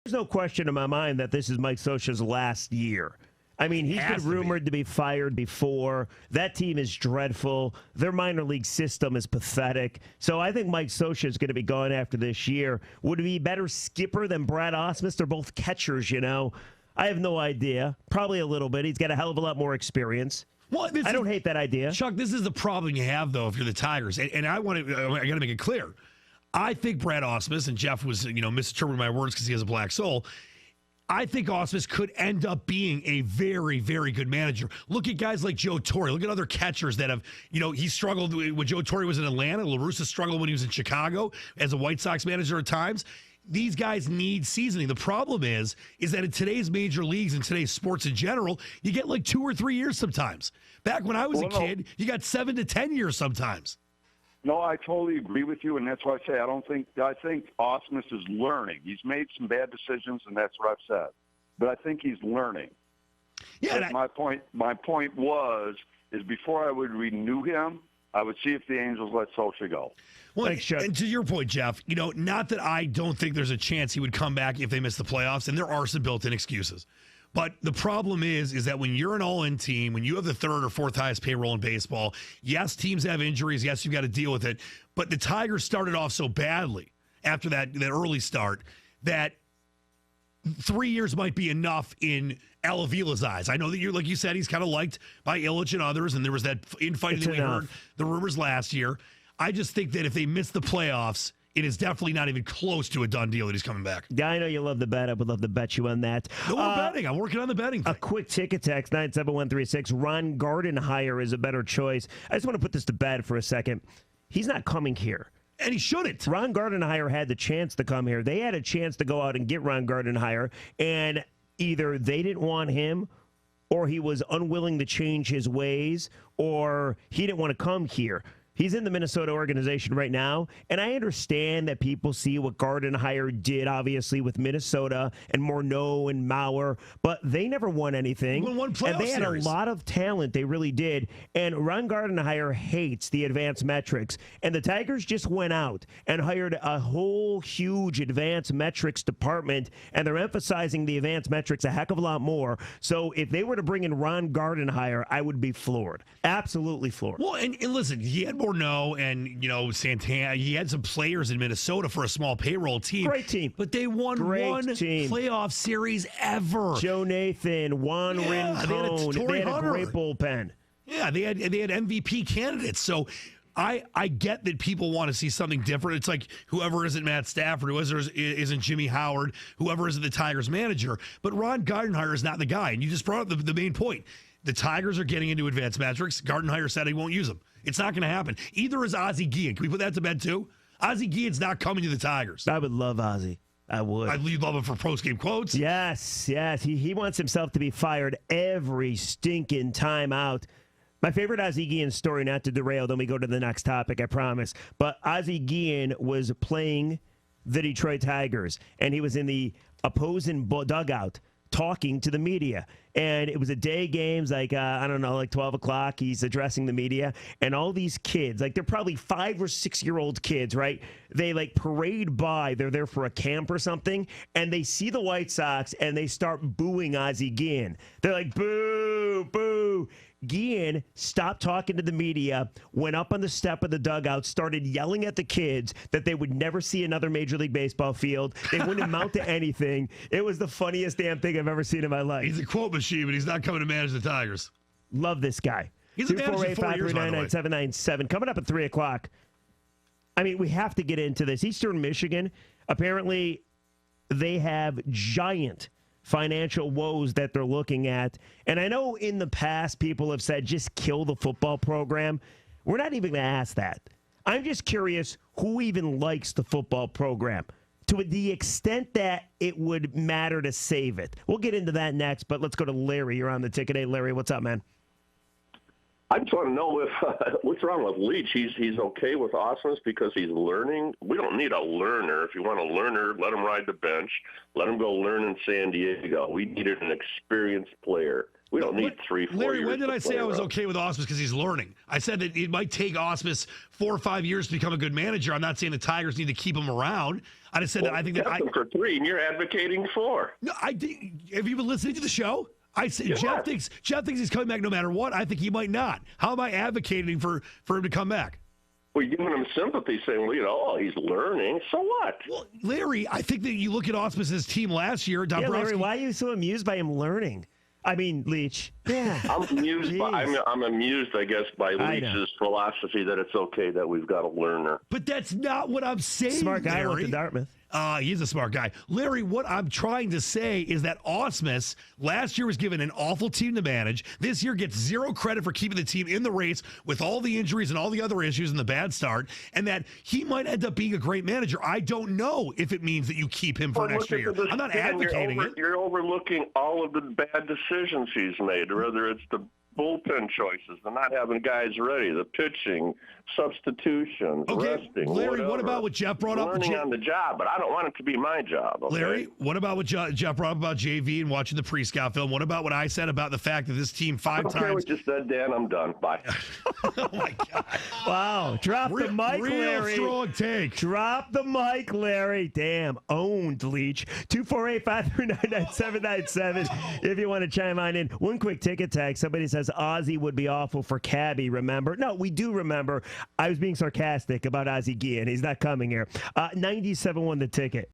There's no question in my mind that this is Mike Scioscia's last year. I mean, he's been rumored to be fired before. That team is dreadful. Their minor league system is pathetic. So I think Mike Scioscia is going to be gone after this year. Would he be a better skipper than Brad Ausmus? They're both catchers, you know. I have no idea. Probably a little bit. He's got a hell of a lot more experience. Well, I don't hate that idea. Chuck, this is the problem you have, though, if you're the Tigers. And I got to make it clear. I think Brad Ausmus, and Jeff was, misinterpreting my words because he has a black soul. I think Ausmus could end up being a very, very good manager. Look at guys like Joe Torre. Look at other catchers that have, he struggled when Joe Torre was in Atlanta. La Russa struggled when he was in Chicago as a White Sox manager at times. These guys need seasoning. The problem is that in today's major leagues and today's sports in general, you get like 2 or 3 years sometimes. Back when I was a kid, you got 7 to 10 years sometimes. No, I totally agree with you, and that's why I say I think Ausmus is learning. He's made some bad decisions, and that's what I've said. But I think he's learning. Yeah. My point is before I would renew him, I would see if the Angels let Scioscia go. Well, and to your point, Jeff, not that I don't think there's a chance he would come back if they miss the playoffs, and there are some built-in excuses. But the problem is that when you're an all-in team, when you have the third or fourth highest payroll in baseball, yes, teams have injuries. Yes, you've got to deal with it. But the Tigers started off so badly after that early start that 3 years might be enough in Al Avila's eyes. I know that like you said, he's kind of liked by Illich and others, and there was that infighting that we heard the rumors last year. I just think that if they miss the playoffs, it is definitely not even close to a done deal that he's coming back. Yeah, I know you love the bet. I would love to bet you on that. No, we're betting. I'm working on the betting thing. A quick ticket text, 97136. Ron Gardenhire is a better choice. I just want to put this to bed for a second. He's not coming here. And he shouldn't. Ron Gardenhire had the chance to come here. They had a chance to go out and get Ron Gardenhire, and either they didn't want him, or he was unwilling to change his ways, or he didn't want to come here. He's in the Minnesota organization right now, and I understand that people see what Gardenhire did, obviously, with Minnesota and Morneau and Mauer, but they never won anything. Won playoff and they had series. A lot of talent. They really did. And Ron Gardenhire hates the advanced metrics. And the Tigers just went out and hired a whole huge advanced metrics department, and they're emphasizing the advanced metrics a heck of a lot more. So if they were to bring in Ron Gardenhire, I would be floored. Absolutely floored. Well, and listen, he had Morneau and, Santana. He had some players in Minnesota for a small payroll team. Great team. But they won one playoff series ever. Joe Nathan, Juan Rincon. They had a great bullpen. Yeah, they had MVP candidates. So I get that people want to see something different. It's like whoever isn't Matt Stafford, whoever isn't Jimmy Howard, whoever isn't the Tigers manager. But Ron Gardenhire is not the guy. And you just brought up the main point. The Tigers are getting into advanced metrics. Gardenhire said he won't use them. It's not going to happen. Either is Ozzie Guillen. Can we put that to bed, too? Ozzie Guillen's not coming to the Tigers. I would love Ozzie. I would. I'd love him for post-game quotes. Yes. He wants himself to be fired every stinking time out. My favorite Ozzie Guillen story, not to derail, then we go to the next topic, I promise. But Ozzie Guillen was playing the Detroit Tigers, and he was in the opposing dugout talking to the media. And it was a day games, like 12 o'clock. He's addressing the media, and all these kids, like they're probably 5 or 6 year old kids, right? They like parade by. They're there for a camp or something, and they see the White Sox, and they start booing Ozzie Guillen. They're like, boo, boo. Guillen stopped talking to the media, went up on the step of the dugout, started yelling at the kids that they would never see another Major League Baseball field. They wouldn't amount to anything. It was the funniest damn thing I've ever seen in my life. He's a quote machine, but he's not coming to manage the Tigers. Love this guy. He's a manager 4 years, by the way. 797. Coming up at 3 o'clock. I mean, we have to get into this. Eastern Michigan, apparently they have giant financial woes that they're looking at. And I know in the past people have said just kill the football program. We're not even going to ask that. I'm just curious who even likes the football program to the extent that it would matter to save it. We'll get into that next, but let's go to Larry. You're on the ticket. Hey, Larry, what's up, man? I just want to know if what's wrong with Leach. He's okay with Osmus because he's learning. We don't need a learner. If you want a learner, let him ride the bench. Let him go learn in San Diego. We needed an experienced player. We don't need 3-4 years. Larry, when did I say I was okay with Osmus because he's learning? I said that it might take Osmus 4 or 5 years to become a good manager. I'm not saying the Tigers need to keep him around. I just said that I think that for 3, and you're advocating 4. No, have you been listening to the show? I said Jeff thinks he's coming back no matter what. I think he might not. How am I advocating for him to come back? Well, you're giving him sympathy, saying, well, he's learning. So what? Well, Larry, I think that you look at Osmus's team last year. Yeah, Larry, why are you so amused by him learning? I mean, Leach. Yeah. I'm amused, I guess, by Leach's philosophy that it's okay that we've got a learner. But that's not what I'm saying, Smart guy Larry. went to Dartmouth. He's a smart guy. Larry, what I'm trying to say is that Osmus last year was given an awful team to manage. This year gets zero credit for keeping the team in the race with all the injuries and all the other issues and the bad start, and that he might end up being a great manager. I don't know if it means that you keep him for next year. I'm not advocating it. You're overlooking all of the bad decisions he's made, whether it's the bullpen choices, the not having guys ready, the pitching, substitutions, resting. Larry, whatever. What about what Jeff brought up? Learning on the job, but I don't want it to be my job. Okay? Larry, what about what Jeff brought up about JV and watching the pre-scout film? What about what I said about the fact that this team 5 times? I don't care what you said, Dan. I'm done. Bye. Oh, my God. Wow. Drop the mic, Larry. Real strong take. Drop the mic, Larry. Damn. Owned, Leach. 248-539-9797 if you want to chime on in. One quick ticket tag. Somebody says Ozzie would be awful for Cabby, remember? No, we do remember. I was being sarcastic about Ozzie Guillen. He's not coming here. 97 won the ticket.